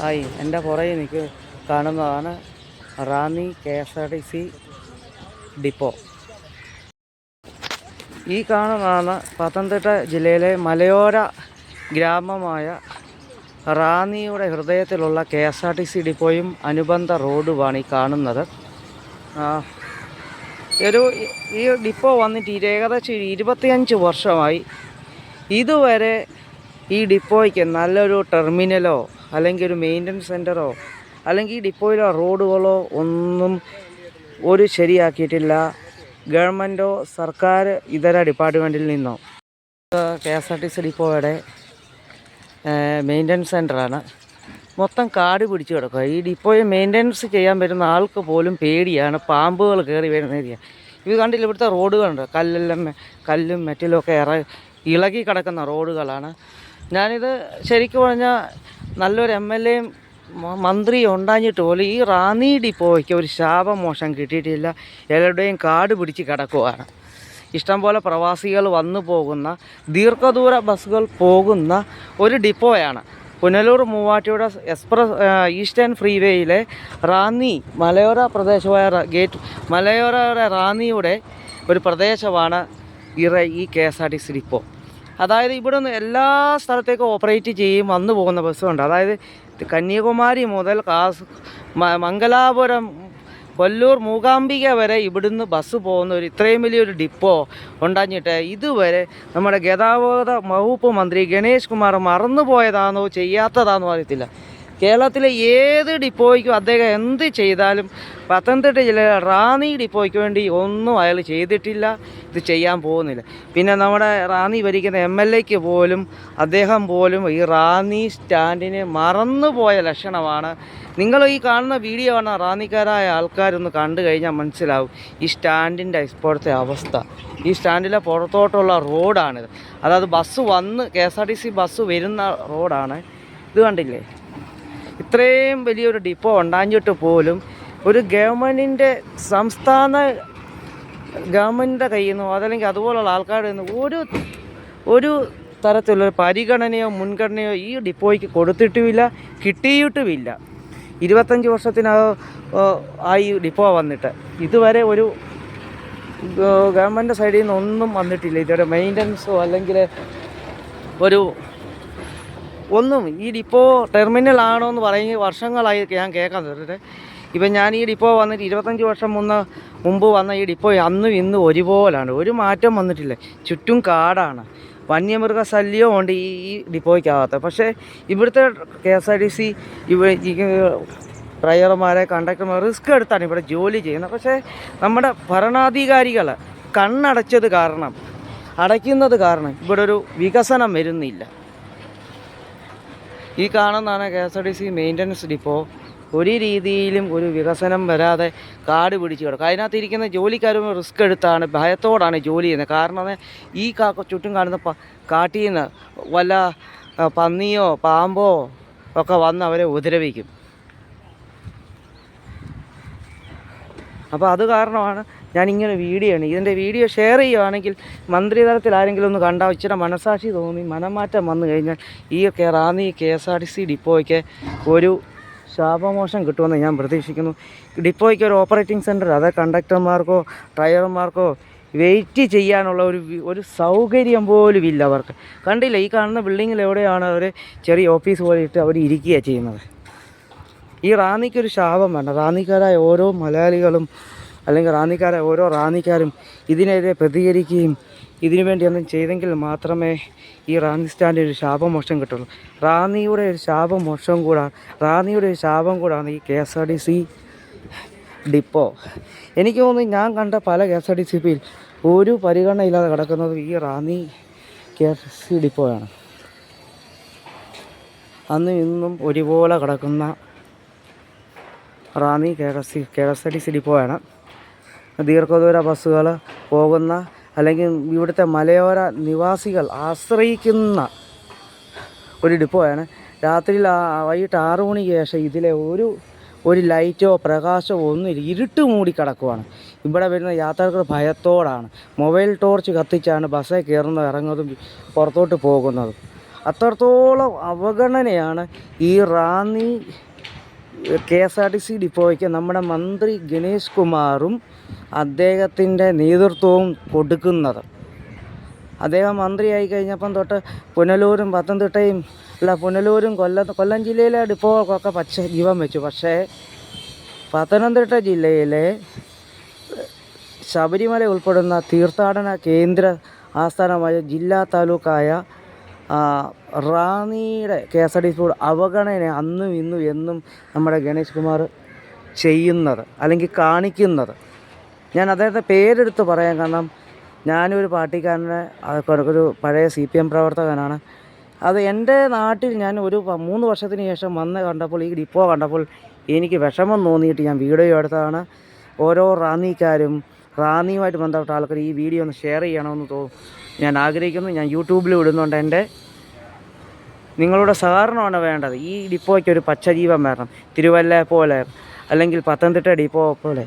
ആയി എൻ്റെ പുറകെ എനിക്ക് കാണുന്നതാണ് റാന്നി KSRTC ഡിപ്പോ. ഈ കാണുന്നതാണ് പത്തനംതിട്ട ജില്ലയിലെ മലയോര ഗ്രാമമായ റാന്നിയുടെ ഹൃദയത്തിലുള്ള KSRTC ഡിപ്പോയും അനുബന്ധ റോഡുമാണ് ഈ കാണുന്നത്. ഈ ഡിപ്പോ വന്നിട്ട് ഏകദേശം 25 വർഷമായി. ഇതുവരെ ഈ ഡിപ്പോയ്ക്ക് നല്ലൊരു ടെർമിനലോ അല്ലെങ്കിൽ ഒരു മെയിൻ്റനൻസ് സെൻ്ററോ അല്ലെങ്കിൽ ഈ ഡിപ്പോയിലെ റോഡുകളോ ഒന്നും ശരിയാക്കിയിട്ടില്ല. ഗവൺമെൻറ്റോ സർക്കാർ ഇതര ഡിപ്പാർട്ട്മെൻറ്റിൽ നിന്നോ. KSRTC ഡിപ്പോയുടെ മെയിൻ്റനൻസ് സെൻ്ററാണ്. മൊത്തം കാട് പിടിച്ച് കിടക്കുക. ഈ ഡിപ്പോയെ മെയിൻ്റനൻസ് ചെയ്യാൻ വരുന്ന ആൾക്ക് പോലും പേടിയാണ്, പാമ്പുകൾ കയറി വരുന്ന ഏരിയ. ഇത് കണ്ടില്ല, ഇവിടുത്തെ റോഡുകളുണ്ട്, കല്ലും മെറ്റലൊക്കെ ഇളകി കിടക്കുന്ന റോഡുകളാണ്. ഞാനിത് ശരിക്കും പറഞ്ഞാൽ നല്ലൊരു MLAയും മന്ത്രിയും ഉണ്ടാഞ്ഞിട്ട് പോലും ഈ റാന്നി ഡിപ്പോയ്ക്ക് ഒരു ശാപമോഷം കിട്ടിയിട്ടില്ല. എല്ലാവരുടെയും കാട് പിടിച്ച് കിടക്കുകയാണ്. ഇഷ്ടംപോലെ പ്രവാസികൾ വന്നു പോകുന്ന ദീർഘദൂര ബസ്സുകൾ പോകുന്ന ഒരു ഡിപ്പോയാണ്. പുനലൂർ മൂവാറ്റുപുഴ ഈസ്റ്റേൺ ഫ്രീവേയിലെ റാന്നി മലയോര പ്രദേശമായ മലയോര റാന്നിയുടെ ഒരു പ്രദേശമാണ് ഈ KSRTC ഡിപ്പോ. അതായത് ഇവിടെ നിന്ന് എല്ലാ സ്ഥലത്തേക്കും ഓപ്പറേറ്റ് ചെയ്യും വന്നു പോകുന്ന ബസ്സുണ്ട്. അതായത് കന്യാകുമാരി മുതൽ മംഗലാപുരം, കൊല്ലൂർ, മൂകാംബിക വരെ ഇവിടുന്ന് ബസ് പോകുന്ന ഇത്രയും വലിയൊരു ഡിപ്പോ ഉണ്ടാഞ്ഞിട്ട് ഇതുവരെ നമ്മുടെ ഗതാഗത വകുപ്പ് മന്ത്രി ഗണേഷ് കുമാർ മറന്നുപോയതാണോ ചെയ്യാത്തതാണോ അറിയത്തില്ല. കേരളത്തിലെ ഏത് ഡിപ്പോയ്ക്കും അദ്ദേഹം എന്ത് ചെയ്താലും പത്തനംതിട്ട ജില്ലയിലെ റാന്നി ഡിപ്പോയ്ക്ക് വേണ്ടി ഒന്നും അയാൾ ചെയ്തിട്ടില്ല, ഇത് ചെയ്യാൻ പോകുന്നില്ല. പിന്നെ നമ്മുടെ റാന്നി ഭരിക്കുന്ന MLAയ്ക്ക് പോലും അദ്ദേഹം പോലും ഈ റാന്നി സ്റ്റാൻഡിനെ മറന്നുപോയ ലക്ഷണമാണ്. നിങ്ങൾ ഈ കാണുന്ന വീഡിയോ ആണ് റാന്നിക്കാരായ ആൾക്കാരൊന്ന് കണ്ടു കഴിഞ്ഞാൽ മനസ്സിലാവും ഈ സ്റ്റാൻഡിൻ്റെ ഇപ്പോഴത്തെ അവസ്ഥ. ഈ സ്റ്റാൻഡിലെ പുറത്തോട്ടുള്ള റോഡാണിത്. അതായത് ബസ് വന്ന് KSRTC ബസ് വരുന്ന റോഡാണ്. ഇത് കണ്ടില്ലേ, ഇത്രയും വലിയൊരു ഡിപ്പോ ഉണ്ടാഞ്ഞിട്ട് പോലും ഒരു സംസ്ഥാന ഗവൺമെൻറ്റിൻ്റെ കയ്യിൽ നിന്നോ അതല്ലെങ്കിൽ അതുപോലുള്ള ആൾക്കാരിൽ നിന്ന് ഒരു തരത്തിലുള്ള പരിഗണനയോ മുൻഗണനയോ ഈ ഡിപ്പോയ്ക്ക് കൊടുത്തിട്ടുമില്ല, കിട്ടിയിട്ടുമില്ല. 25 വർഷത്തിനകം ആയി ഡിപ്പോ വന്നിട്ട് ഇതുവരെ ഒരു ഗവൺമെൻറ് സൈഡിൽ നിന്ന് ഒന്നും വന്നിട്ടില്ല. ഇതുവരെ മെയിൻ്റനൻസോ അല്ലെങ്കിൽ ഒന്നും. ഈ ഡിപ്പോ ടെർമിനൽ ആണോ എന്ന് പറയുന്ന വർഷങ്ങളായി ഞാൻ കേൾക്കാൻ തരുന്നത്. ഇപ്പം ഞാൻ ഈ ഡിപ്പോ വന്നിട്ട് 25 വർഷം മുമ്പ് വന്ന ഈ ഡിപ്പോ അന്നും ഇന്നും ഒരുപോലാണ്, ഒരു മാറ്റം വന്നിട്ടില്ല. ചുറ്റും കാടാണ്, വന്യമൃഗശല്യവും ഉണ്ട് ഈ ഡിപ്പോയ്ക്കകത്ത്. പക്ഷേ ഇവിടുത്തെ KSRTC ഡ്രൈവർമാരെ, കണ്ടക്ടർമാർ റിസ്ക് എടുത്താണ് ഇവിടെ ജോലി ചെയ്യുന്നത്. പക്ഷേ നമ്മുടെ ഭരണാധികാരികൾ അടയ്ക്കുന്നത് കാരണം ഇവിടെ ഒരു വികസനം വരുന്നില്ല. ഈ കാണുന്നതാണ് KSRTC മെയിൻ്റനൻസ് ഡിപ്പോ. ഒരു രീതിയിലും ഒരു വികസനം വരാതെ കാട് പിടിച്ച് കിടക്കും. അതിനകത്തിരിക്കുന്ന ജോലിക്കാരും റിസ്ക് എടുത്താണ്, ഭയത്തോടാണ് ജോലി ചെയ്യുന്നത്. കാരണം ഈ ചുറ്റും കാണുന്ന കാട്ടിൽ നിന്ന് വല്ല പന്നിയോ പാമ്പോ ഒക്കെ വന്ന് അവരെ ഉപദ്രവിക്കും. അപ്പോൾ അത് കാരണമാണ് ഞാനിങ്ങനെ ഇതിൻ്റെ വീഡിയോ ഷെയർ ചെയ്യുകയാണെങ്കിൽ മന്ത്രിതലത്തിൽ ആരെങ്കിലും ഒന്ന് കണ്ടാൽ ഇച്ചിരി മനസാക്ഷി തോന്നി മനംമാറ്റം വന്നു കഴിഞ്ഞാൽ ഈ റാന്നി KSRTC ഡിപ്പോയ്ക്ക് ഒരു ശാപമോഷം കിട്ടുമെന്ന് ഞാൻ പ്രതീക്ഷിക്കുന്നു. ഡിപ്പോയ്ക്ക് ഒരു ഓപ്പറേറ്റിംഗ് സെൻറ്റർ, അത് കണ്ടക്ടർമാർക്കോ ഡ്രൈവർമാർക്കോ വെയിറ്റ് ചെയ്യാനുള്ള ഒരു സൗകര്യം പോലും ഇല്ല അവർക്ക്. കണ്ടില്ല, ഈ കാണുന്ന ബിൽഡിങ്ങിൽ എവിടെയാണ് അവർ ചെറിയ ഓഫീസ് പോലെ ഇട്ട് അവർ ഇരിക്കുകയാണ് ചെയ്യുന്നത്. ഈ റാന്നിക്കൊരു ശാപം വേണ്ട. റാന്നിക്കാരായ ഓരോ മലയാളികളും അല്ലെങ്കിൽ റാന്നിക്കാരായ ഓരോ റാന്നിക്കാരും ഇതിനെതിരെ പ്രതികരിക്കുകയും ഇതിനു വേണ്ടി ഒന്നും ചെയ്തെങ്കിൽ മാത്രമേ ഈ റാന്നി സ്റ്റാൻഡിൽ ഒരു ശാപമോക്ഷം കിട്ടുള്ളൂ. റാന്നിയുടെ ഒരു ശാപം കൂടാണ് ഈ KSRTC ഡിപ്പോ. എനിക്ക് തോന്നുന്നു ഞാൻ കണ്ട പല KSRTCയിൽ ഒരു പരിഗണന ഇല്ലാതെ കിടക്കുന്നത് ഈ റാന്നി KSRTC ഡിപ്പോയാണ്. അന്നും ഇന്നും ഒരുപോലെ കിടക്കുന്ന റാന്നി KSRTC ഡിപ്പോയാണ്. ദീർഘദൂര ബസ്സുകൾ പോകുന്ന അല്ലെങ്കിൽ ഇവിടുത്തെ മലയോര നിവാസികൾ ആശ്രയിക്കുന്ന ഒരു ഡിപ്പോയാണ്. വൈകിട്ട് 6 മണിക്ക് ശേഷം ഇതിലെ ഒരു ലൈറ്റോ പ്രകാശമോ ഒന്നുമില്ല, ഇരുട്ട് മൂടി കിടക്കുവാണ്. ഇവിടെ വരുന്ന യാത്രക്കാർ ഭയത്തോടാണ് മൊബൈൽ ടോർച്ച് കത്തിച്ചാണ് ബസ്സിൽ കയറുന്നതും ഇറങ്ങുന്നതും പുറത്തോട്ട് പോകുന്നതും. അത്രത്തോളം അവഗണനയാണ് ഈ റാന്നി KSRTC ഡിപ്പോയ്ക്ക് നമ്മുടെ മന്ത്രി ഗണേഷ് കുമാറും അദ്ദേഹത്തിൻ്റെ നേതൃത്വവും കൊടുക്കുന്നത്. അദ്ദേഹം മന്ത്രിയായി കഴിഞ്ഞപ്പം തൊട്ട് പുനലൂരും പത്തനംതിട്ടയും പുനലൂരും കൊല്ലം ജില്ലയിലെ ഡിപ്പോകൾക്കൊക്കെ പച്ച ജീവൻ വെച്ചു. പക്ഷേ പത്തനംതിട്ട ജില്ലയിലെ ശബരിമല ഉൾപ്പെടുന്ന തീർത്ഥാടന കേന്ദ്ര ആസ്ഥാനമായ ജില്ലാ താലൂക്കായ റാന്നിയുടെ KSRTC അവഗണന അന്നും ഇന്നും എന്നും നമ്മുടെ ഗണേഷ് കുമാർ ചെയ്യുന്നത് അല്ലെങ്കിൽ കാണിക്കുന്നത്. ഞാൻ അദ്ദേഹത്തെ പേരെടുത്ത് പറയാൻ കാരണം ഞാനൊരു പാർട്ടിക്കാരനെ ഒരു പഴയ CPM പ്രവർത്തകനാണ്. അത് എൻ്റെ നാട്ടിൽ ഞാൻ ഒരു 3 വർഷത്തിന് ശേഷം വന്ന് കണ്ടപ്പോൾ ഈ ഡിപ്പോ കണ്ടപ്പോൾ എനിക്ക് വിഷമം തോന്നിയിട്ട് ഞാൻ വീഡിയോ എടുത്തതാണ്. ഓരോ റാന്നിക്കാരും റാന്നിയുമായിട്ട് ബന്ധപ്പെട്ട ആൾക്കാർ ഈ വീഡിയോ ഒന്ന് ഷെയർ ചെയ്യണമെന്ന് ഞാൻ ആഗ്രഹിക്കുന്നു. ഞാൻ യൂട്യൂബിൽ ഇടുന്നുണ്ട്. നിങ്ങളുടെ സഹകരണമാണ് വേണ്ടത്. ഈ ഡിപ്പോയ്ക്ക് ഒരു പച്ചജീവൻ വരണം. തിരുവല്ല പോലെ അല്ലെങ്കിൽ പത്തനംതിട്ട ഡിപ്പോ പോലെ